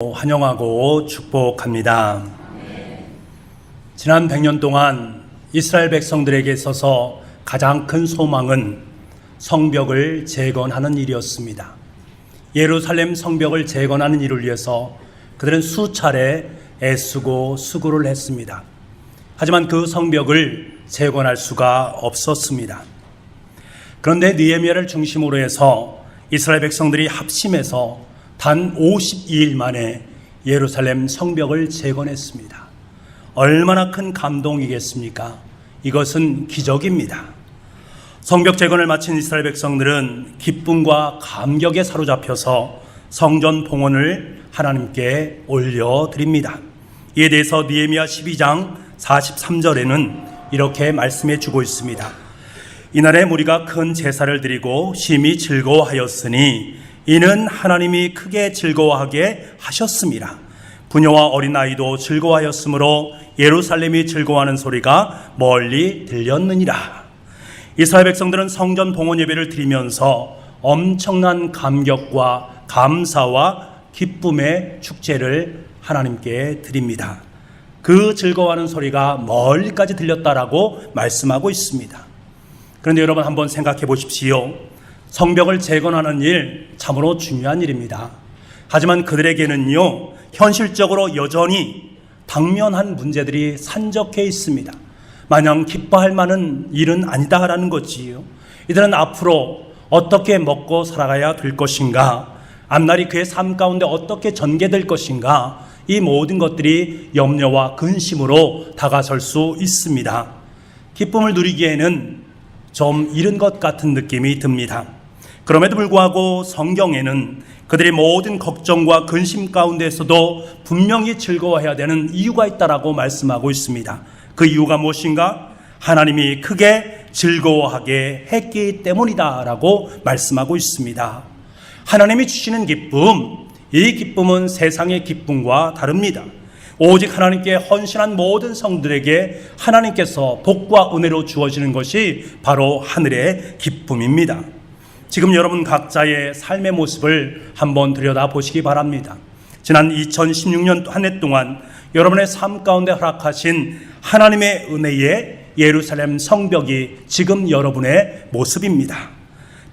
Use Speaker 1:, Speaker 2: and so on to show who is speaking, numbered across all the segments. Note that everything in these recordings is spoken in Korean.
Speaker 1: 환영하고 축복합니다. 지난 100년 동안 이스라엘 백성들에게 있어서 가장 큰 소망은 성벽을 재건하는 일이었습니다. 예루살렘 성벽을 재건하는 일을 위해서 그들은 수차례 애쓰고 수고를 했습니다. 하지만 그 성벽을 재건할 수가 없었습니다. 그런데 느헤미야를 중심으로 해서 이스라엘 백성들이 합심해서 단 52일 만에 예루살렘 성벽을 재건했습니다. 얼마나 큰 감동이겠습니까? 이것은 기적입니다. 성벽 재건을 마친 이스라엘 백성들은 기쁨과 감격에 사로잡혀서 성전 봉헌을 하나님께 올려드립니다. 이에 대해서 느헤미야 12장 43절에는 이렇게 말씀해 주고 있습니다. 이날에 무리가 큰 제사를 드리고 심히 즐거워하였으니 이는 하나님이 크게 즐거워하게 하셨습니다. 부녀와 어린아이도 즐거워하였으므로 예루살렘이 즐거워하는 소리가 멀리 들렸느니라. 이스라엘 백성들은 성전 봉헌 예배를 드리면서 엄청난 감격과 감사와 기쁨의 축제를 하나님께 드립니다. 그 즐거워하는 소리가 멀리까지 들렸다라고 말씀하고 있습니다. 그런데 여러분 한번 생각해 보십시오. 성벽을 재건하는 일 참으로 중요한 일입니다. 하지만 그들에게는요, 현실적으로 여전히 당면한 문제들이 산적해 있습니다. 마냥 기뻐할 만한 일은 아니다라는 거지요. 이들은 앞으로 어떻게 먹고 살아가야 될 것인가, 앞날이 그의 삶 가운데 어떻게 전개될 것인가, 이 모든 것들이 염려와 근심으로 다가설 수 있습니다. 기쁨을 누리기에는 좀 이른 것 같은 느낌이 듭니다. 그럼에도 불구하고 성경에는 그들의 모든 걱정과 근심 가운데서도 분명히 즐거워해야 되는 이유가 있다라고 말씀하고 있습니다. 그 이유가 무엇인가? 하나님이 크게 즐거워하게 했기 때문이다라고 말씀하고 있습니다. 하나님이 주시는 기쁨, 이 기쁨은 세상의 기쁨과 다릅니다. 오직 하나님께 헌신한 모든 성들에게 하나님께서 복과 은혜로 주어지는 것이 바로 하늘의 기쁨입니다. 지금 여러분 각자의 삶의 모습을 한번 들여다보시기 바랍니다. 지난 2016년 한 해 동안 여러분의 삶 가운데 허락하신 하나님의 은혜의 예루살렘 성벽이 지금 여러분의 모습입니다.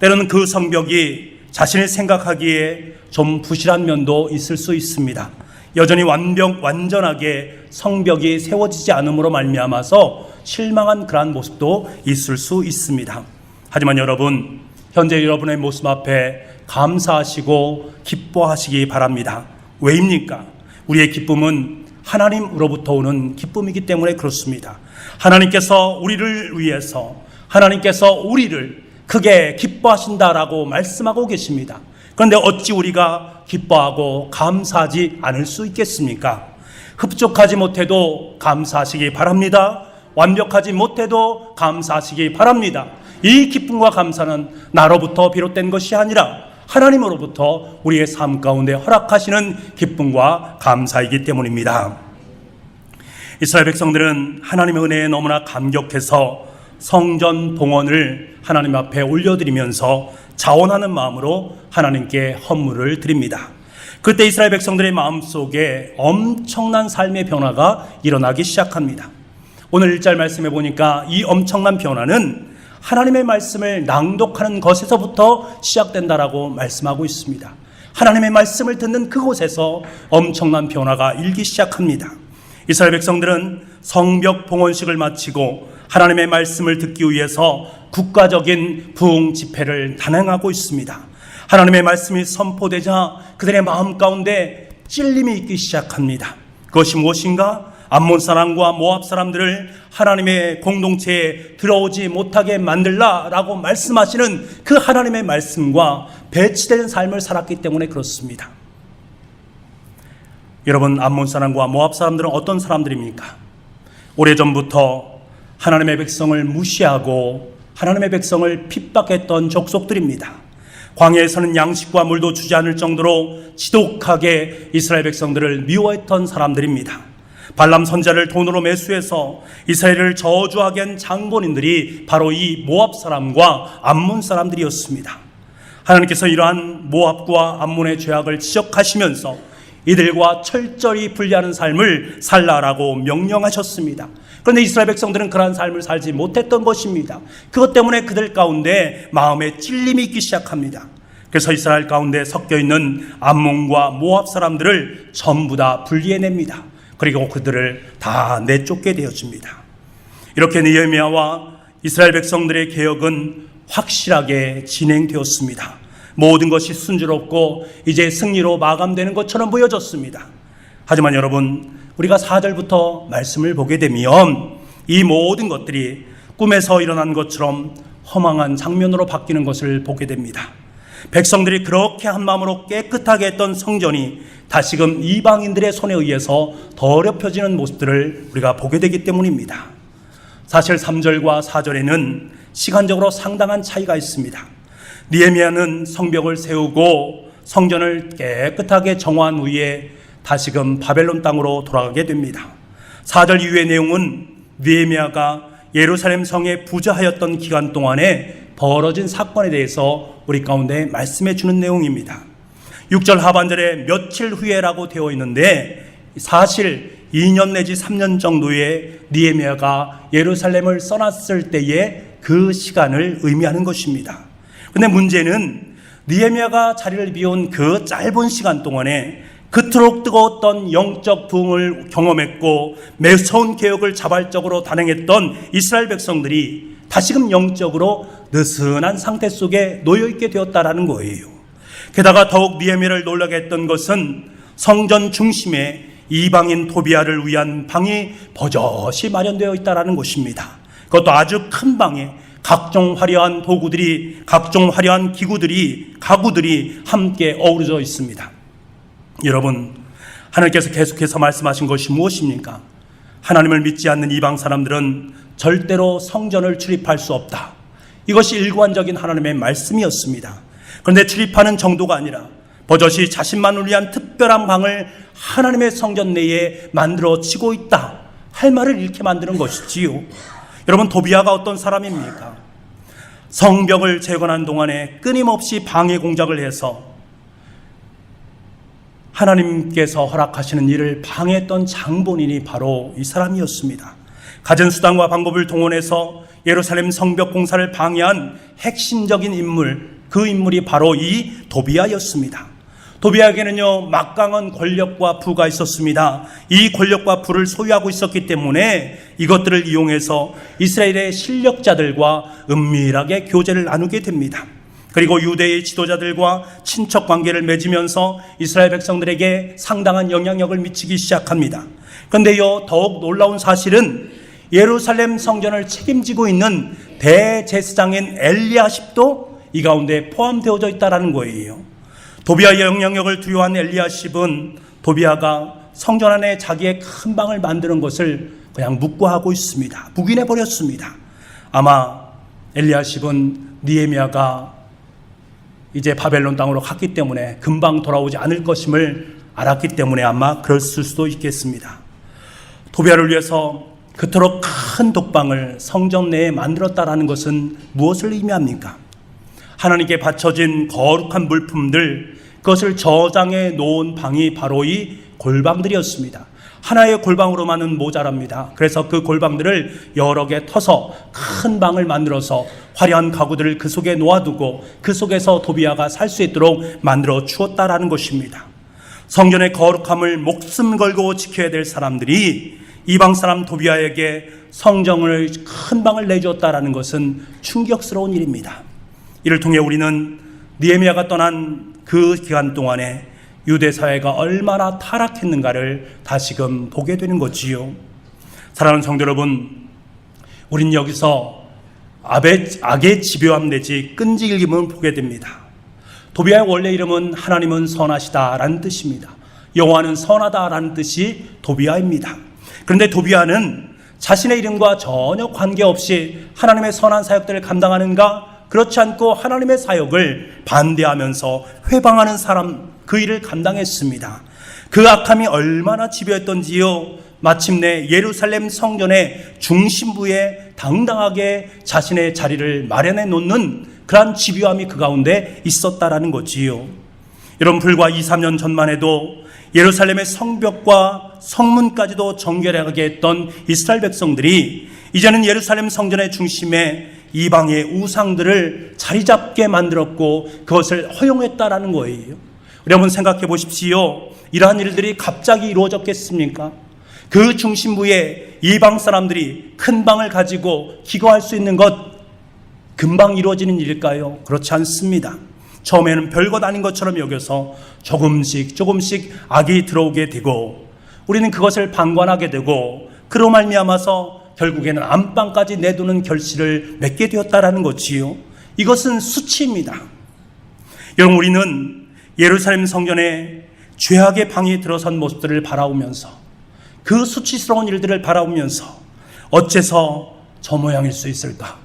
Speaker 1: 때로는 그 성벽이 자신이 생각하기에 좀 부실한 면도 있을 수 있습니다. 여전히 완전하게 성벽이 세워지지 않음으로 말미암아서 실망한 그러한 모습도 있을 수 있습니다. 하지만 여러분, 현재 여러분의 모습 앞에 감사하시고 기뻐하시기 바랍니다. 왜입니까? 우리의 기쁨은 하나님으로부터 오는 기쁨이기 때문에 그렇습니다. 하나님께서 우리를 위해서, 하나님께서 우리를 크게 기뻐하신다라고 말씀하고 계십니다. 그런데 어찌 우리가 기뻐하고 감사하지 않을 수 있겠습니까? 흡족하지 못해도 감사하시기 바랍니다. 완벽하지 못해도 감사하시기 바랍니다. 이 기쁨과 감사는 나로부터 비롯된 것이 아니라 하나님으로부터 우리의 삶 가운데 허락하시는 기쁨과 감사이기 때문입니다. 이스라엘 백성들은 하나님의 은혜에 너무나 감격해서 성전 봉헌을 하나님 앞에 올려드리면서 자원하는 마음으로 하나님께 헌물을 드립니다. 그때 이스라엘 백성들의 마음속에 엄청난 삶의 변화가 일어나기 시작합니다. 오늘 1절 말씀해 보니까 이 엄청난 변화는 하나님의 말씀을 낭독하는 것에서부터 시작된다라고 말씀하고 있습니다. 하나님의 말씀을 듣는 그곳에서 엄청난 변화가 일기 시작합니다. 이스라엘 백성들은 성벽 봉헌식을 마치고 하나님의 말씀을 듣기 위해서 국가적인 부흥 집회를 단행하고 있습니다. 하나님의 말씀이 선포되자 그들의 마음 가운데 찔림이 있기 시작합니다. 그것이 무엇인가? 암몬 사람과 모압 사람들을 하나님의 공동체에 들어오지 못하게 만들라라고 말씀하시는 그 하나님의 말씀과 배치된 삶을 살았기 때문에 그렇습니다. 여러분, 암몬 사람과 모압 사람들은 어떤 사람들입니까? 오래전부터 하나님의 백성을 무시하고 하나님의 백성을 핍박했던 족속들입니다. 광야에서는 양식과 물도 주지 않을 정도로 지독하게 이스라엘 백성들을 미워했던 사람들입니다. 발람 선지자를 돈으로 매수해서 이스라엘을 저주하게 한 장본인들이 바로 이 모압 사람과 암몬 사람들이었습니다. 하나님께서 이러한 모압과 암몬의 죄악을 지적하시면서 이들과 철저히 분리하는 삶을 살라라고 명령하셨습니다. 그런데 이스라엘 백성들은 그러한 삶을 살지 못했던 것입니다. 그것 때문에 그들 가운데 마음에 찔림이 있기 시작합니다. 그래서 이스라엘 가운데 섞여 있는 암몬과 모압 사람들을 전부 다 분리해냅니다. 그리고 그들을 다 내쫓게 되어집니다. 이렇게 느헤미야와 이스라엘 백성들의 개혁은 확실하게 진행되었습니다. 모든 것이 순조롭고 이제 승리로 마감되는 것처럼 보여졌습니다. 하지만 여러분, 우리가 4절부터 말씀을 보게 되면 이 모든 것들이 꿈에서 일어난 것처럼 허망한 장면으로 바뀌는 것을 보게 됩니다. 백성들이 그렇게 한 마음으로 깨끗하게 했던 성전이 다시금 이방인들의 손에 의해서 더럽혀지는 모습들을 우리가 보게 되기 때문입니다. 사실 3절과 4절에는 시간적으로 상당한 차이가 있습니다. 느헤미야는 성벽을 세우고 성전을 깨끗하게 정화한 후에 다시금 바벨론 땅으로 돌아가게 됩니다. 4절 이후의 내용은 느헤미야가 예루살렘 성에 부자하였던 기간 동안에 벌어진 사건에 대해서 우리 가운데 말씀해 주는 내용입니다. 6절 하반절에 며칠 후에라고 되어 있는데 사실 2년 내지 3년 정도의 느헤미야가 예루살렘을 떠났을 때의 그 시간을 의미하는 것입니다. 그런데 문제는 느헤미야가 자리를 비운 그 짧은 시간 동안에 그토록 뜨거웠던 영적 부흥을 경험했고 매서운 개혁을 자발적으로 단행했던 이스라엘 백성들이 다시금 영적으로 느슨한 상태 속에 놓여있게 되었다라는 거예요. 게다가 더욱 느헤미야를 놀라게 했던 것은 성전 중심에 이방인 토비아를 위한 방이 버젓이 마련되어 있다는 것입니다. 그것도 아주 큰 방에 각종 화려한 도구들이, 각종 화려한 기구들이, 가구들이 함께 어우러져 있습니다. 여러분, 하나님께서 계속해서 말씀하신 것이 무엇입니까? 하나님을 믿지 않는 이방 사람들은 절대로 성전을 출입할 수 없다. 이것이 일관적인 하나님의 말씀이었습니다. 그런데 출입하는 정도가 아니라 버젓이 자신만을 위한 특별한 방을 하나님의 성전 내에 만들어지고 있다 할 말을 이렇게 만드는 것이지요. 여러분, 도비아가 어떤 사람입니까? 성벽을 재건한 동안에 끊임없이 방해 공작을 해서 하나님께서 허락하시는 일을 방해했던 장본인이 바로 이 사람이었습니다. 갖은 수단과 방법을 동원해서 예루살렘 성벽 공사를 방해한 핵심적인 인물, 그 인물이 바로 이 도비아였습니다. 도비아에게는요, 막강한 권력과 부가 있었습니다. 이 권력과 부를 소유하고 있었기 때문에 이것들을 이용해서 이스라엘의 실력자들과 은밀하게 교제를 나누게 됩니다. 그리고 유대의 지도자들과 친척 관계를 맺으면서 이스라엘 백성들에게 상당한 영향력을 미치기 시작합니다. 그런데요, 더욱 놀라운 사실은 예루살렘 성전을 책임지고 있는 대제사장인 엘리야십도 이 가운데 포함되어져 있다는 거예요. 도비아의 영향력을 두려워한 엘리야십은 도비아가 성전 안에 자기의 큰 방을 만드는 것을 그냥 묵과하고 있습니다. 묵인해버렸습니다. 아마 엘리야십은 느헤미야가 이제 바벨론 땅으로 갔기 때문에 금방 돌아오지 않을 것임을 알았기 때문에 아마 그랬을 수도 있겠습니다. 도비아를 위해서 그토록 큰 독방을 성전 내에 만들었다라는 것은 무엇을 의미합니까? 하나님께 바쳐진 거룩한 물품들, 그것을 저장해 놓은 방이 바로 이 골방들이었습니다. 하나의 골방으로만은 모자랍니다. 그래서 그 골방들을 여러 개 터서 큰 방을 만들어서 화려한 가구들을 그 속에 놓아두고 그 속에서 도비아가 살 수 있도록 만들어 주었다라는 것입니다. 성전의 거룩함을 목숨 걸고 지켜야 될 사람들이 이방 사람 도비아에게 성전을 큰 방을 내주었다라는 것은 충격스러운 일입니다. 이를 통해 우리는 느헤미야가 떠난 그 기간 동안에 유대 사회가 얼마나 타락했는가를 다시금 보게 되는 거지요. 사랑하는 성도 여러분, 우린 여기서 악의 집요함 내지 끈질김을 보게 됩니다. 도비아의 원래 이름은 하나님은 선하시다라는 뜻입니다. 여호와는 선하다라는 뜻이 도비아입니다. 그런데 도비아는 자신의 이름과 전혀 관계없이 하나님의 선한 사역들을 감당하는가? 그렇지 않고 하나님의 사역을 반대하면서 회방하는 사람, 그 일을 감당했습니다. 그 악함이 얼마나 집요했던지요, 마침내 예루살렘 성전의 중심부에 당당하게 자신의 자리를 마련해 놓는 그러한 집요함이 그 가운데 있었다라는 거지요. 여러분, 불과 2, 3년 전만 해도 예루살렘의 성벽과 성문까지도 정결하게 했던 이스라엘 백성들이 이제는 예루살렘 성전의 중심에 이방의 우상들을 자리 잡게 만들었고 그것을 허용했다라는 거예요. 여러분 생각해 보십시오. 이러한 일들이 갑자기 이루어졌겠습니까? 그 중심부에 이방 사람들이 큰 방을 가지고 기거할 수 있는 것 금방 이루어지는 일일까요? 그렇지 않습니다. 처음에는 별것 아닌 것처럼 여겨서 조금씩 악이 들어오게 되고 우리는 그것을 방관하게 되고 그로 말미암아서 결국에는 안방까지 내두는 결실을 맺게 되었다라는 것이요. 이것은 수치입니다. 여러분 우리는 예루살렘 성전의 죄악의 방에 들어선 모습들을 바라보면서 그 수치스러운 일들을 바라보면서 어째서 저 모양일 수 있을까?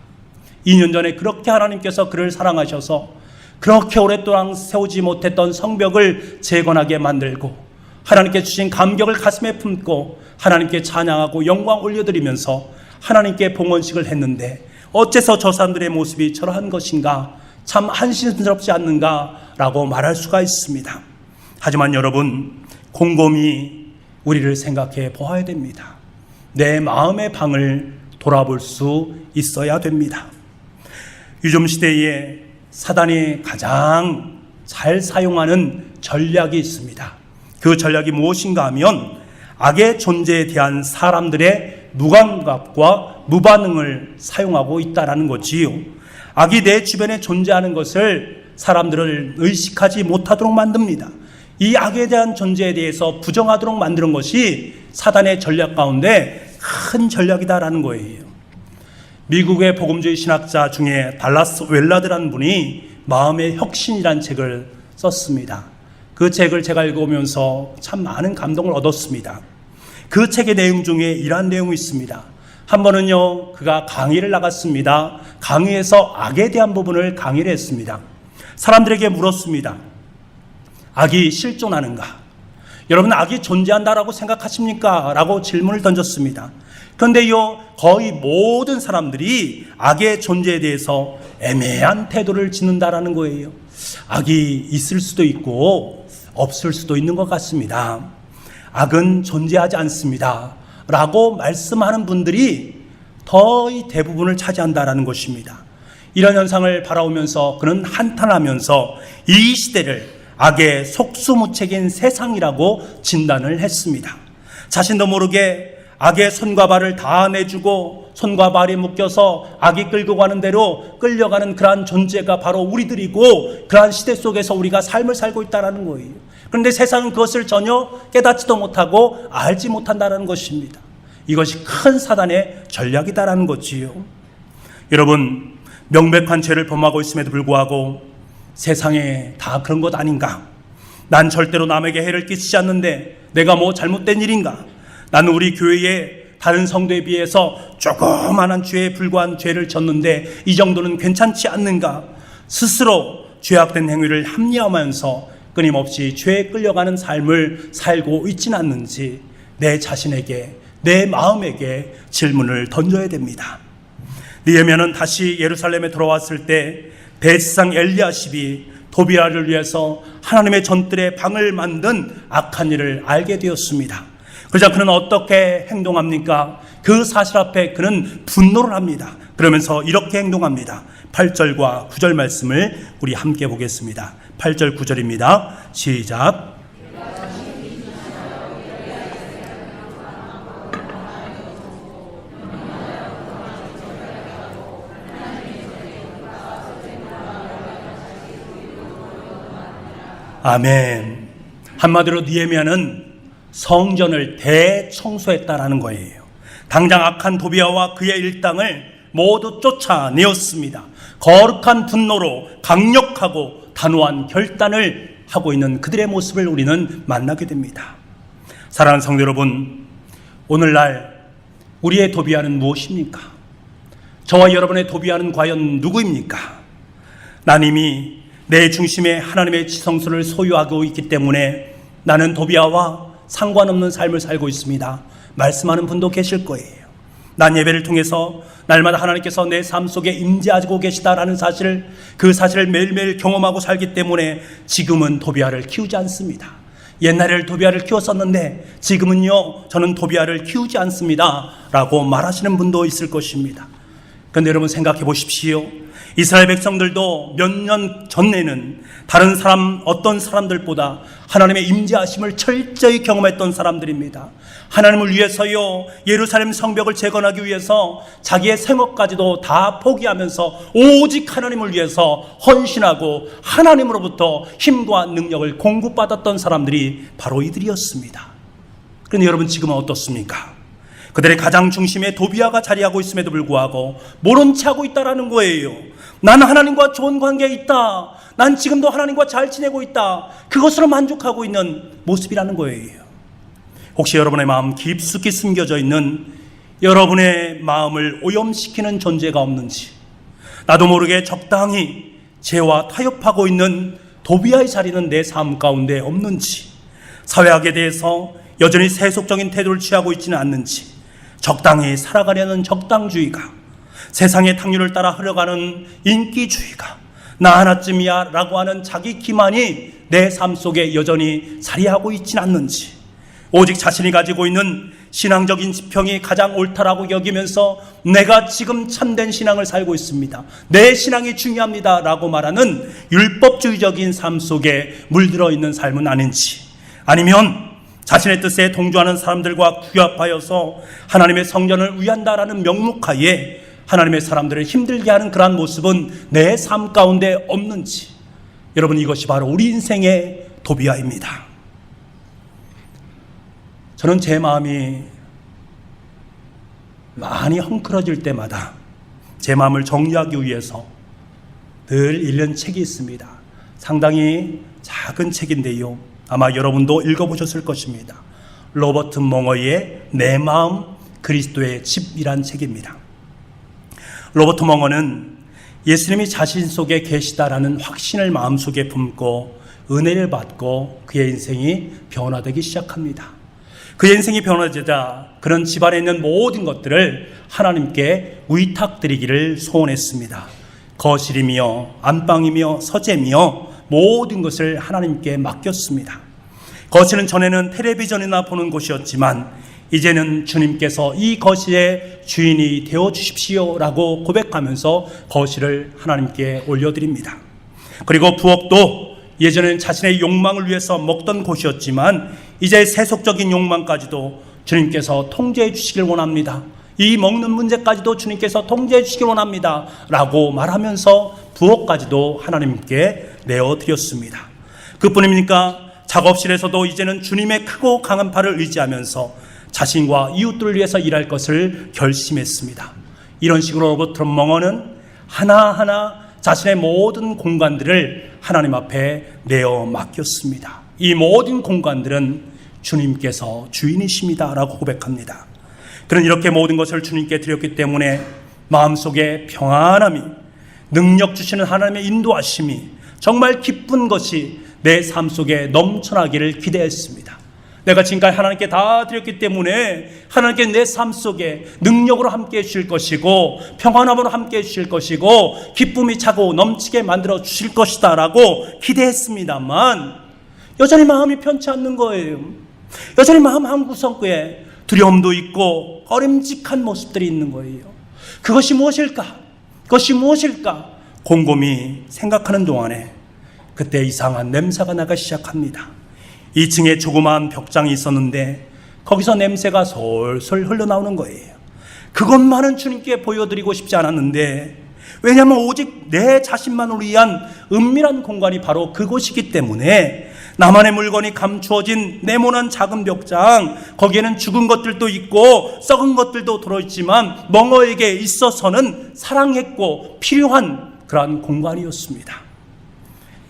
Speaker 1: 2년 전에 그렇게 하나님께서 그를 사랑하셔서 그렇게 오랫동안 세우지 못했던 성벽을 재건하게 만들고 하나님께 주신 감격을 가슴에 품고 하나님께 찬양하고 영광 올려드리면서 하나님께 봉헌식을 했는데 어째서 저 사람들의 모습이 저러한 것인가? 참 한심스럽지 않는가? 라고 말할 수가 있습니다. 하지만 여러분 곰곰이 우리를 생각해 보아야 됩니다. 내 마음의 방을 돌아볼 수 있어야 됩니다. 요즘 시대에 사단이 가장 잘 사용하는 전략이 있습니다. 그 전략이 무엇인가 하면 악의 존재에 대한 사람들의 무감각과 무반응을 사용하고 있다는 거지요. 악이 내 주변에 존재하는 것을 사람들을 의식하지 못하도록 만듭니다. 이 악에 대한 존재에 대해서 부정하도록 만드는 것이 사단의 전략 가운데 큰 전략이다라는 거예요. 미국의 복음주의 신학자 중에 달라스 웰라드라는 분이 마음의 혁신이라는 책을 썼습니다. 그 책을 제가 읽으면서 참 많은 감동을 얻었습니다. 그 책의 내용 중에 이러한 내용이 있습니다. 한 번은요, 그가 강의를 나갔습니다. 강의에서 악에 대한 부분을 강의를 했습니다. 사람들에게 물었습니다. 악이 실존하는가? 여러분 악이 존재한다라고 생각하십니까? 라고 질문을 던졌습니다. 그런데요, 거의 모든 사람들이 악의 존재에 대해서 애매한 태도를 짓는다라는 거예요. 악이 있을 수도 있고 없을 수도 있는 것 같습니다. 악은 존재하지 않습니다. 라고 말씀하는 분들이 거의 대부분을 차지한다라는 것입니다. 이런 현상을 바라보면서 그는 한탄하면서 이 시대를 악의 속수무책인 세상이라고 진단을 했습니다. 자신도 모르게 악의 손과 발을 다 내주고 손과 발이 묶여서 악이 끌고 가는 대로 끌려가는 그러한 존재가 바로 우리들이고 그러한 시대 속에서 우리가 삶을 살고 있다는 거예요. 그런데 세상은 그것을 전혀 깨닫지도 못하고 알지 못한다는 것입니다. 이것이 큰 사단의 전략이다라는 거지요. 여러분, 명백한 죄를 범하고 있음에도 불구하고 세상에 다 그런 것 아닌가? 난 절대로 남에게 해를 끼치지 않는데 내가 뭐 잘못된 일인가? 나는 우리 교회에 다른 성도에 비해서 조그만한 죄에 불과한 죄를 졌는데 이 정도는 괜찮지 않는가? 스스로 죄악된 행위를 합리화하면서 끊임없이 죄에 끌려가는 삶을 살고 있지는 않는지 내 자신에게, 내 마음에게 질문을 던져야 됩니다. 느헤미야는 다시 예루살렘에 돌아왔을 때 대지상 엘리야십이 도비아를 위해서 하나님의 전뜰에 방을 만든 악한 일을 알게 되었습니다. 그러자 그는 어떻게 행동합니까? 그 사실 앞에 그는 분노를 합니다. 그러면서 이렇게 행동합니다. 8절과 9절 말씀을 우리 함께 보겠습니다. 8절 9절입니다. 시작. 아멘. 한마디로 느헤미야는 성전을 대청소했다라는 거예요. 당장 악한 도비아와 그의 일당을 모두 쫓아내었습니다. 거룩한 분노로 강력하고 단호한 결단을 하고 있는 그들의 모습을 우리는 만나게 됩니다. 사랑하는 성도 여러분, 오늘날 우리의 도비아는 무엇입니까? 저와 여러분의 도비아는 과연 누구입니까? 난 이미 내 중심에 하나님의 지성소를 소유하고 있기 때문에 나는 도비아와 상관없는 삶을 살고 있습니다. 말씀하는 분도 계실 거예요. 난 예배를 통해서 날마다 하나님께서 내 삶 속에 임재하고 계시다라는 사실, 그 사실을 매일매일 경험하고 살기 때문에 지금은 도비아를 키우지 않습니다. 옛날에 도비아를 키웠었는데 지금은요 저는 도비아를 키우지 않습니다 라고 말하시는 분도 있을 것입니다. 그런데 여러분 생각해 보십시오. 이스라엘 백성들도 몇 년 전에는 다른 사람 어떤 사람들보다 하나님의 임재하심을 철저히 경험했던 사람들입니다. 하나님을 위해서요 예루살렘 성벽을 재건하기 위해서 자기의 생업까지도 다 포기하면서 오직 하나님을 위해서 헌신하고 하나님으로부터 힘과 능력을 공급받았던 사람들이 바로 이들이었습니다. 그런데 여러분 지금은 어떻습니까? 그들의 가장 중심에 도비아가 자리하고 있음에도 불구하고 모른 채 하고 있다라는 거예요. 난 하나님과 좋은 관계에 있다. 난 지금도 하나님과 잘 지내고 있다. 그것으로 만족하고 있는 모습이라는 거예요. 혹시 여러분의 마음 깊숙이 숨겨져 있는 여러분의 마음을 오염시키는 존재가 없는지, 나도 모르게 적당히 죄와 타협하고 있는 도비아의 자리는 내 삶 가운데 없는지, 사회학에 대해서 여전히 세속적인 태도를 취하고 있지는 않는지, 적당히 살아가려는 적당주의가, 세상의 탕류를 따라 흘러가는 인기주의가, 나 하나쯤이야 라고 하는 자기 기만이 내 삶 속에 여전히 자리하고 있지는 않는지, 오직 자신이 가지고 있는 신앙적인 지평이 가장 옳다라고 여기면서 내가 지금 참된 신앙을 살고 있습니다, 내 신앙이 중요합니다 라고 말하는 율법주의적인 삶 속에 물들어 있는 삶은 아닌지, 아니면 자신의 뜻에 동조하는 사람들과 규합하여서 하나님의 성전을 위한다라는 명목하에 하나님의 사람들을 힘들게 하는 그러한 모습은 내 삶 가운데 없는지, 여러분 이것이 바로 우리 인생의 도비아입니다. 저는 제 마음이 많이 헝클어질 때마다 제 마음을 정리하기 위해서 늘 읽는 책이 있습니다. 상당히 작은 책인데요, 아마 여러분도 읽어보셨을 것입니다. 로버트 멍어의 내 마음 그리스도의 집이란 책입니다. 로버트 멍어는 예수님이 자신 속에 계시다라는 확신을 마음속에 품고 은혜를 받고 그의 인생이 변화되기 시작합니다. 그의 인생이 변화되자 그런 집안에 있는 모든 것들을 하나님께 위탁드리기를 소원했습니다. 거실이며 안방이며 서재며 모든 것을 하나님께 맡겼습니다. 거실은 전에는 텔레비전이나 보는 곳이었지만 이제는 주님께서 이 거실의 주인이 되어 주십시오 라고 고백하면서 거실을 하나님께 올려드립니다. 그리고 부엌도 예전에는 자신의 욕망을 위해서 먹던 곳이었지만 이제 세속적인 욕망까지도 주님께서 통제해 주시길 원합니다. 이 먹는 문제까지도 주님께서 통제해 주시길 원합니다 라고 말하면서 부엌까지도 하나님께 내어드렸습니다. 그뿐입니까? 작업실에서도 이제는 주님의 크고 강한 팔을 의지하면서 자신과 이웃들을 위해서 일할 것을 결심했습니다. 이런 식으로 로버트 멍어는 하나하나 자신의 모든 공간들을 하나님 앞에 내어 맡겼습니다. 이 모든 공간들은 주님께서 주인이십니다 라고 고백합니다. 그는 이렇게 모든 것을 주님께 드렸기 때문에 마음속에 평안함이, 능력 주시는 하나님의 인도하심이, 정말 기쁜 것이 내 삶 속에 넘쳐나기를 기대했습니다. 내가 지금까지 하나님께 다 드렸기 때문에 하나님께 내 삶 속에 능력으로 함께해 주실 것이고 평안함으로 함께해 주실 것이고 기쁨이 차고 넘치게 만들어 주실 것이다 라고 기대했습니다만 여전히 마음이 편치 않는 거예요. 여전히 마음 한구석에 두려움도 있고 꺼림직한 모습들이 있는 거예요. 그것이 무엇일까? 그것이 무엇일까? 곰곰이 생각하는 동안에 그때 이상한 냄새가 나기 시작합니다. 2층에 조그마한 벽장이 있었는데 거기서 냄새가 솔솔 흘러나오는 거예요. 그것만은 주님께 보여드리고 싶지 않았는데, 왜냐하면 오직 내 자신만을 위한 은밀한 공간이 바로 그곳이기 때문에 나만의 물건이 감추어진 네모난 작은 벽장, 거기에는 죽은 것들도 있고 썩은 것들도 들어있지만 멍어에게 있어서는 사랑했고 필요한 그러한 공간이었습니다.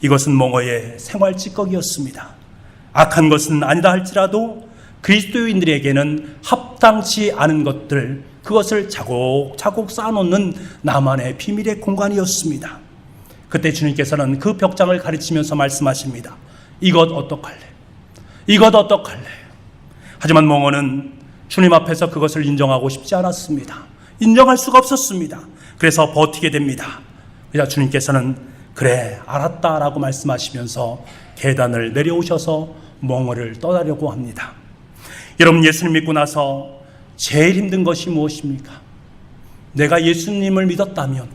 Speaker 1: 이것은 멍어의 생활 찌꺼기였습니다. 악한 것은 아니다 할지라도 그리스도인들에게는 합당치 않은 것들, 그것을 차곡차곡 쌓아놓는 나만의 비밀의 공간이었습니다. 그때 주님께서는 그 벽장을 가르치면서 말씀하십니다. 이것 어떡할래? 이것 어떡할래? 하지만 멍어는 주님 앞에서 그것을 인정하고 싶지 않았습니다. 인정할 수가 없었습니다. 그래서 버티게 됩니다. 그래서 주님께서는 그래 알았다라고 말씀하시면서 계단을 내려오셔서 멍어를 떠나려고 합니다. 여러분, 예수님 믿고 나서 제일 힘든 것이 무엇입니까? 내가 예수님을 믿었다면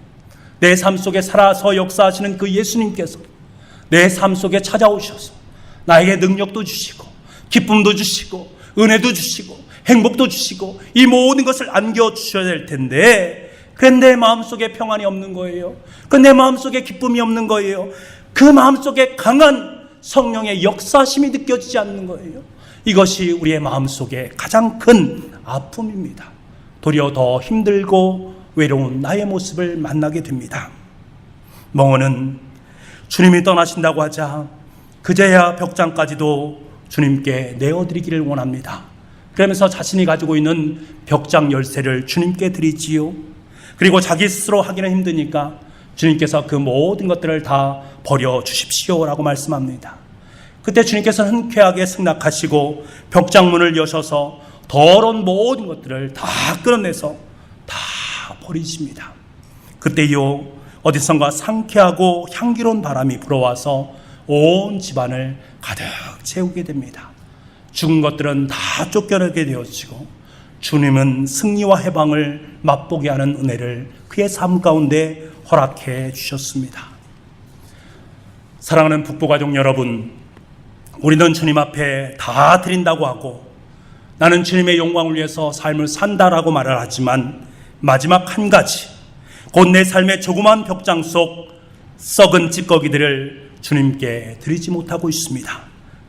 Speaker 1: 내 삶 속에 살아서 역사하시는 그 예수님께서 내 삶 속에 찾아오셔서 나에게 능력도 주시고 기쁨도 주시고 은혜도 주시고 행복도 주시고 이 모든 것을 안겨주셔야 될 텐데, 그런데 내 마음속에 평안이 없는 거예요. 그런데 내 마음속에 기쁨이 없는 거예요. 그 마음속에 강한 성령의 역사심이 느껴지지 않는 거예요. 이것이 우리의 마음속에 가장 큰 아픔입니다. 도리어 더 힘들고 외로운 나의 모습을 만나게 됩니다. 멍어는 주님이 떠나신다고 하자 그제야 벽장까지도 주님께 내어드리기를 원합니다. 그러면서 자신이 가지고 있는 벽장 열쇠를 주님께 드리지요. 그리고 자기 스스로 하기는 힘드니까 주님께서 그 모든 것들을 다 버려 주십시오라고 말씀합니다. 그때 주님께서 흔쾌하게 승낙하시고 벽장문을 여셔서 더러운 모든 것들을 다 끌어내서 다 버리십니다. 그때요, 어디선가 상쾌하고 향기로운 바람이 불어와서 온 집안을 가득 채우게 됩니다. 죽은 것들은 다 쫓겨나게 되어지고 주님은 승리와 해방을 맛보게 하는 은혜를 그의 삶 가운데 허락해 주셨습니다. 사랑하는 북부가족 여러분, 우리는 주님 앞에 다 드린다고 하고 나는 주님의 영광을 위해서 삶을 산다라고 말을 하지만 마지막 한 가지, 곧 내 삶의 조그만 벽장 속 썩은 찌꺼기들을 주님께 드리지 못하고 있습니다.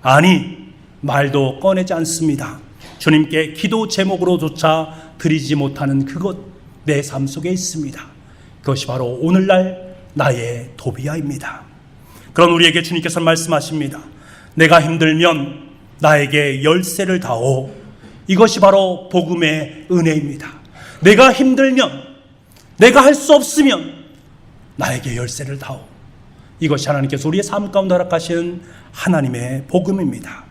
Speaker 1: 아니, 말도 꺼내지 않습니다. 주님께 기도 제목으로조차 드리지 못하는 그것 내 삶 속에 있습니다. 그것이 바로 오늘날 나의 도비아입니다. 그런 우리에게 주님께서 말씀하십니다. 내가 힘들면 나에게 열쇠를 다오. 이것이 바로 복음의 은혜입니다. 내가 힘들면, 내가 할 수 없으면 나에게 열쇠를 다오. 이것이 하나님께서 우리의 삶 가운데 허락하신 하나님의 복음입니다.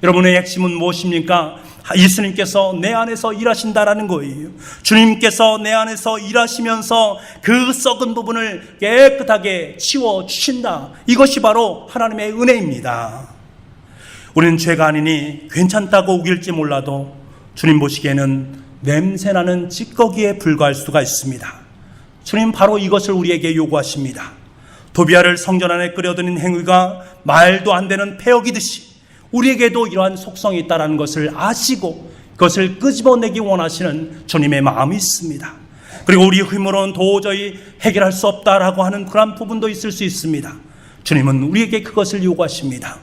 Speaker 1: 여러분의 핵심은 무엇입니까? 예수님께서 내 안에서 일하신다라는 거예요. 주님께서 내 안에서 일하시면서 그 썩은 부분을 깨끗하게 치워주신다. 이것이 바로 하나님의 은혜입니다. 우리는 죄가 아니니 괜찮다고 우길지 몰라도 주님 보시기에는 냄새나는 찌꺼기에 불과할 수가 있습니다. 주님 바로 이것을 우리에게 요구하십니다. 도비아를 성전 안에 끌어들인 행위가 말도 안 되는 폐역이듯이 우리에게도 이러한 속성이 있다는 것을 아시고 그것을 끄집어내기 원하시는 주님의 마음이 있습니다. 그리고 우리 힘으로는 도저히 해결할 수 없다라고 하는 그런 부분도 있을 수 있습니다. 주님은 우리에게 그것을 요구하십니다.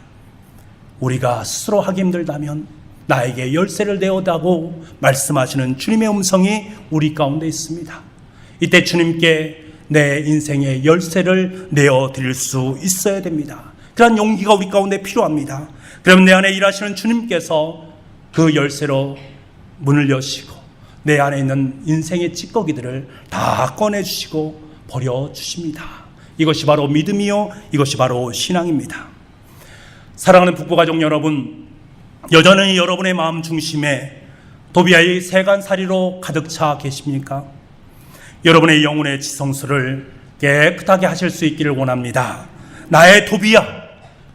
Speaker 1: 우리가 스스로 하기 힘들다면 나에게 열쇠를 내어다고 말씀하시는 주님의 음성이 우리 가운데 있습니다. 이때 주님께 내 인생의 열쇠를 내어드릴 수 있어야 됩니다. 그런 용기가 우리 가운데 필요합니다. 그럼 내 안에 일하시는 주님께서 그 열쇠로 문을 여시고 내 안에 있는 인생의 찌꺼기들을 다 꺼내주시고 버려주십니다. 이것이 바로 믿음이요, 이것이 바로 신앙입니다. 사랑하는 북부가족 여러분, 여전히 여러분의 마음 중심에 도비아의 세간살이로 가득 차 계십니까? 여러분의 영혼의 지성소를 깨끗하게 하실 수 있기를 원합니다. 나의 도비아,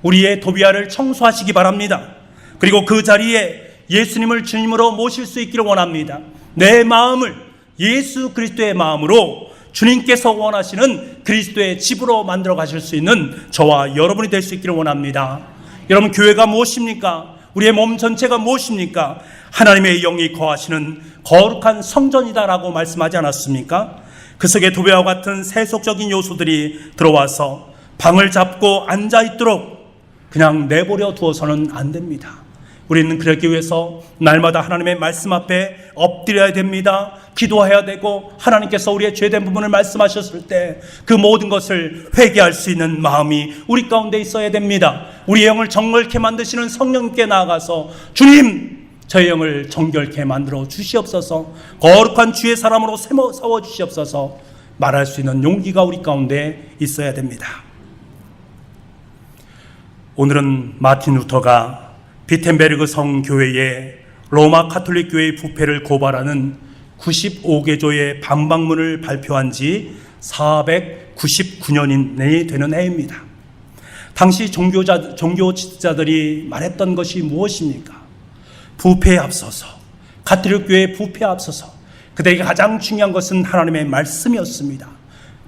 Speaker 1: 우리의 도비아를 청소하시기 바랍니다. 그리고 그 자리에 예수님을 주님으로 모실 수 있기를 원합니다. 내 마음을 예수 그리스도의 마음으로 주님께서 원하시는 그리스도의 집으로 만들어 가실 수 있는 저와 여러분이 될 수 있기를 원합니다. 여러분, 교회가 무엇입니까? 우리의 몸 전체가 무엇입니까? 하나님의 영이 거하시는 거룩한 성전이다라고 말씀하지 않았습니까? 그 속에 도배와 같은 세속적인 요소들이 들어와서 방을 잡고 앉아있도록 그냥 내버려 두어서는 안 됩니다. 우리는 그러기 위해서 날마다 하나님의 말씀 앞에 엎드려야 됩니다. 기도해야 되고 하나님께서 우리의 죄된 부분을 말씀하셨을 때 그 모든 것을 회개할 수 있는 마음이 우리 가운데 있어야 됩니다. 우리의 영을 정결케 만드시는 성령님께 나아가서 주님, 저의 영을 정결케 만들어 주시옵소서, 거룩한 주의 사람으로 세워 주시옵소서 말할 수 있는 용기가 우리 가운데 있어야 됩니다. 오늘은 마틴 루터가 비텐베르그 성교회의 로마 카톨릭 교회의 부패를 고발하는 95개조의 반박문을 발표한 지 499년이 되는 해입니다. 당시 종교 지도자들이 말했던 것이 무엇입니까? 부패에 앞서서, 가톨릭 교회의 부패에 앞서서 그들에게 가장 중요한 것은 하나님의 말씀이었습니다.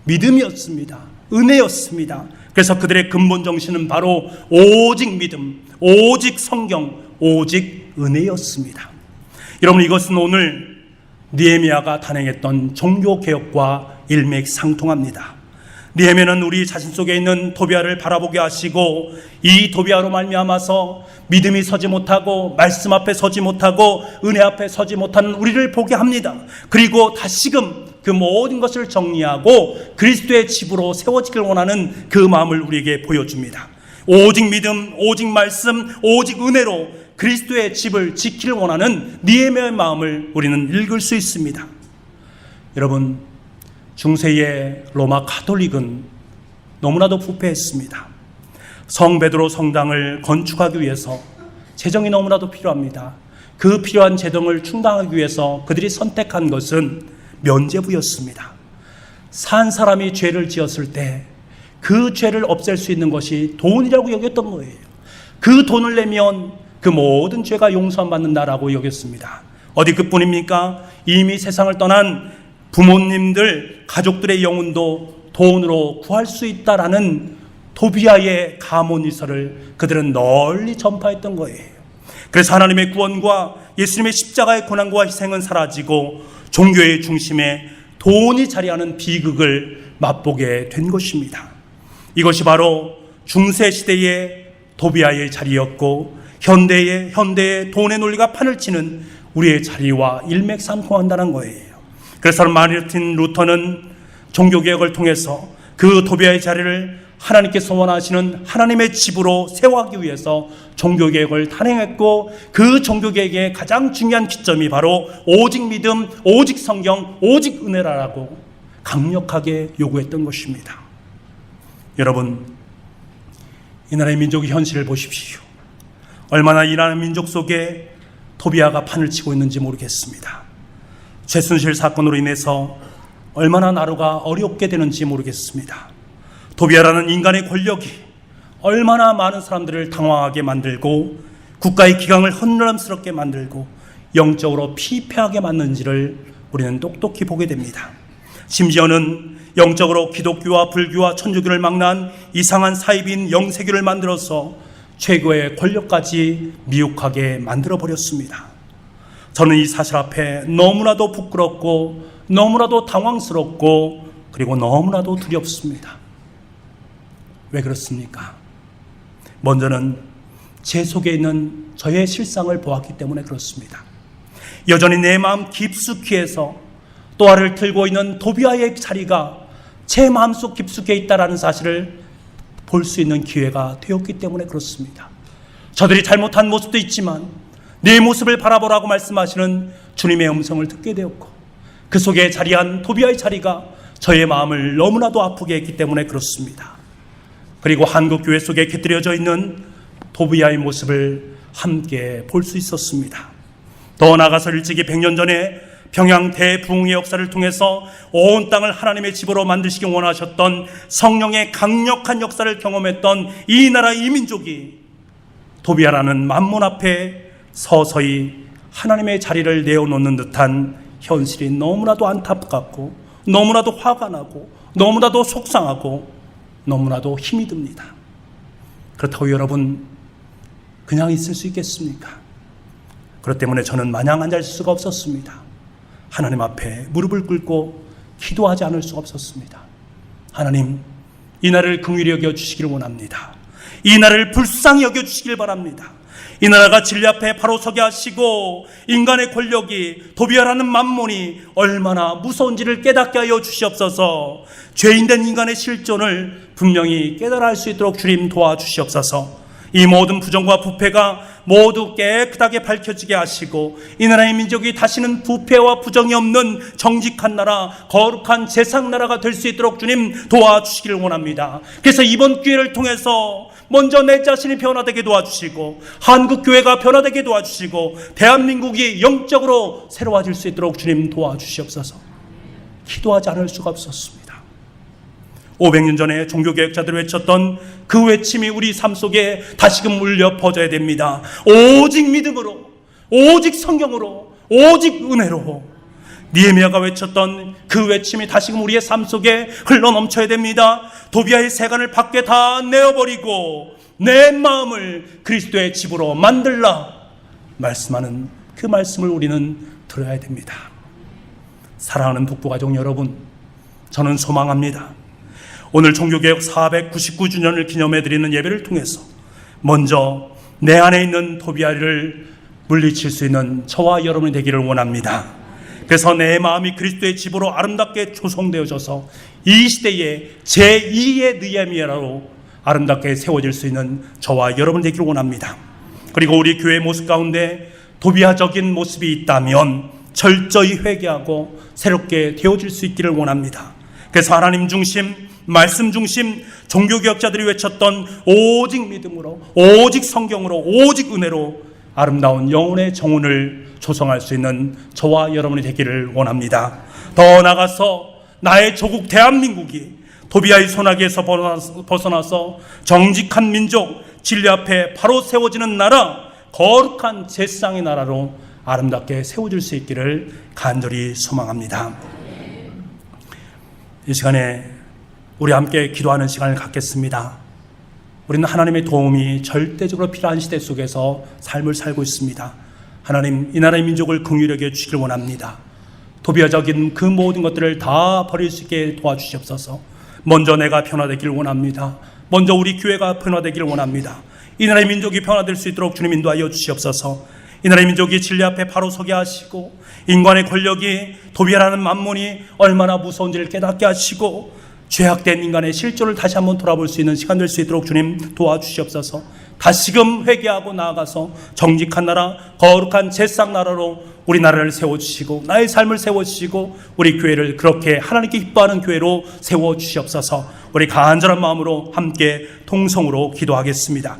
Speaker 1: 믿음이었습니다. 은혜였습니다. 그래서 그들의 근본 정신은 바로 오직 믿음, 오직 성경, 오직 은혜였습니다. 여러분, 이것은 오늘 느헤미야가 단행했던 종교개혁과 일맥상통합니다. 느헤미야는 우리 자신 속에 있는 도비아를 바라보게 하시고, 이 도비아로 말미암아서 믿음이 서지 못하고 말씀 앞에 서지 못하고 은혜 앞에 서지 못하는 우리를 보게 합니다. 그리고 다시금 그 모든 것을 정리하고 그리스도의 집으로 세워지길 원하는 그 마음을 우리에게 보여줍니다. 오직 믿음, 오직 말씀, 오직 은혜로 그리스도의 집을 지키길 원하는 느헤미야의 마음을 우리는 읽을 수 있습니다. 여러분, 중세의 로마 가톨릭은 너무나도 부패했습니다. 성 베드로 성당을 건축하기 위해서 재정이 너무나도 필요합니다. 그 필요한 재정을 충당하기 위해서 그들이 선택한 것은 면죄부였습니다. 산 사람이 죄를 지었을 때 그 죄를 없앨 수 있는 것이 돈이라고 여겼던 거예요. 그 돈을 내면 그 모든 죄가 용서받는다라고 여겼습니다. 어디 그뿐입니까? 이미 세상을 떠난 부모님들, 가족들의 영혼도 돈으로 구할 수 있다라는 도비아의 가문이설을 그들은 널리 전파했던 거예요. 그래서 하나님의 구원과 예수님의 십자가의 고난과 희생은 사라지고 종교의 중심에 돈이 자리하는 비극을 맛보게 된 것입니다. 이것이 바로 중세시대의 도비아의 자리였고 현대의 돈의 논리가 판을 치는 우리의 자리와 일맥상통한다는 거예요. 그래서 마르틴 루터는 종교개혁을 통해서 그 도비아의 자리를 하나님께서 원하시는 하나님의 집으로 세워가기 위해서 종교개혁을 단행했고, 그 종교개혁의 가장 중요한 기점이 바로 오직 믿음, 오직 성경, 오직 은혜라고 강력하게 요구했던 것입니다. 여러분, 이 나라의 민족의 현실을 보십시오. 얼마나 이 나라 민족 속에 도비아가 판을 치고 있는지 모르겠습니다. 최순실 사건으로 인해서 얼마나 나라가 어렵게 되는지 모르겠습니다. 도비아라는 인간의 권력이 얼마나 많은 사람들을 당황하게 만들고 국가의 기강을 헌рам스럽게 만들고 영적으로 피폐하게 만드는지를 우리는 똑똑히 보게 됩니다. 심지어는 영적으로 기독교와 불교와 천주교를 망라한 이상한 사이비인 영세교를 만들어서 최고의 권력까지 미혹하게 만들어버렸습니다. 저는 이 사실 앞에 너무나도 부끄럽고 너무나도 당황스럽고 그리고 너무나도 두렵습니다. 왜 그렇습니까? 먼저는 제 속에 있는 저의 실상을 보았기 때문에 그렇습니다. 여전히 내 마음 깊숙이 해서 또아를 틀고 있는 도비아의 자리가 제 마음속 깊숙이 있다는 사실을 볼 수 있는 기회가 되었기 때문에 그렇습니다. 저들이 잘못한 모습도 있지만 내 모습을 바라보라고 말씀하시는 주님의 음성을 듣게 되었고, 그 속에 자리한 도비아의 자리가 저의 마음을 너무나도 아프게 했기 때문에 그렇습니다. 그리고 한국 교회 속에 깃들여져 있는 도비아의 모습을 함께 볼 수 있었습니다. 더 나아가서 일찍이 100년 전에 평양 대부흥의 역사를 통해서 온 땅을 하나님의 집으로 만드시기 원하셨던 성령의 강력한 역사를 경험했던 이 나라 이 민족이 도비아라는 만문 앞에 서서히 하나님의 자리를 내어놓는 듯한 현실이 너무나도 안타깝고 너무나도 화가 나고 너무나도 속상하고 너무나도 힘이 듭니다. 그렇다고 여러분 그냥 있을 수 있겠습니까? 그렇기 때문에 저는 마냥 앉아 있을 수가 없었습니다. 하나님 앞에 무릎을 꿇고 기도하지 않을 수가 없었습니다. 하나님, 이 나라를 긍휼히 여겨주시길 원합니다. 이 나라를 불쌍히 여겨주시길 바랍니다. 이 나라가 진리 앞에 바로 서게 하시고 인간의 권력이 도비아라는 만몬이 얼마나 무서운지를 깨닫게 하여 주시옵소서. 죄인된 인간의 실존을 분명히 깨달아 알 수 있도록 주님 도와주시옵소서. 이 모든 부정과 부패가 모두 깨끗하게 밝혀지게 하시고 이 나라의 민족이 다시는 부패와 부정이 없는 정직한 나라, 거룩한 제상 나라가 될 수 있도록 주님 도와주시기를 원합니다. 그래서 이번 기회를 통해서 먼저 내 자신이 변화되게 도와주시고 한국 교회가 변화되게 도와주시고 대한민국이 영적으로 새로워질 수 있도록 주님 도와주시옵소서. 기도하지 않을 수가 없었습니다. 500년 전에 종교개혁자들이 외쳤던 그 외침이 우리 삶 속에 다시금 울려 퍼져야 됩니다. 오직 믿음으로, 오직 성경으로, 오직 은혜로. 느헤미야가 외쳤던 그 외침이 다시금 우리의 삶 속에 흘러넘쳐야 됩니다. 도비아의 세간을 밖에 다 내어버리고 내 마음을 그리스도의 집으로 만들라 말씀하는 그 말씀을 우리는 들어야 됩니다. 사랑하는 북부가족 여러분, 저는 소망합니다. 오늘 종교개혁 499주년을 기념해드리는 예배를 통해서 먼저 내 안에 있는 도비아를 물리칠 수 있는 저와 여러분이 되기를 원합니다. 그래서 내 마음이 그리스도의 집으로 아름답게 조성되어져서 이 시대의 제2의 느헤미야로 아름답게 세워질 수 있는 저와 여러분 되기를 원합니다. 그리고 우리 교회 모습 가운데 도비아적인 모습이 있다면 철저히 회개하고 새롭게 되어질 수 있기를 원합니다. 그래서 하나님 중심, 말씀 중심, 종교개혁자들이 외쳤던 오직 믿음으로, 오직 성경으로, 오직 은혜로 아름다운 영혼의 정원을 조성할 수 있는 저와 여러분이 되기를 원합니다. 더 나아가서 나의 조국 대한민국이 도비아의 소나기에서 벗어나서 정직한 민족, 진리 앞에 바로 세워지는 나라, 거룩한 제상의 나라로 아름답게 세워질 수 있기를 간절히 소망합니다. 이 시간에 우리 함께 기도하는 시간을 갖겠습니다. 우리는 하나님의 도움이 절대적으로 필요한 시대 속에서 삶을 살고 있습니다. 하나님, 이 나라의 민족을 긍휼히 여겨 주시길 원합니다. 도비아적인 그 모든 것들을 다 버릴 수 있게 도와주시옵소서. 먼저 내가 변화되기를 원합니다. 먼저 우리 교회가 변화되기를 원합니다. 이 나라의 민족이 변화될 수 있도록 주님 인도하여 주시옵소서. 이 나라의 민족이 진리 앞에 바로 서게 하시고 인간의 권력이 도비아라는 만몬이 얼마나 무서운지를 깨닫게 하시고 죄악된 인간의 실존을 다시 한번 돌아볼 수 있는 시간 될 수 있도록 주님 도와주시옵소서. 다시금 회개하고 나아가서 정직한 나라, 거룩한 제상 나라로 우리나라를 세워주시고 나의 삶을 세워주시고 우리 교회를 그렇게 하나님께 기뻐하는 교회로 세워주시옵소서. 우리 간절한 마음으로 함께 통성으로 기도하겠습니다.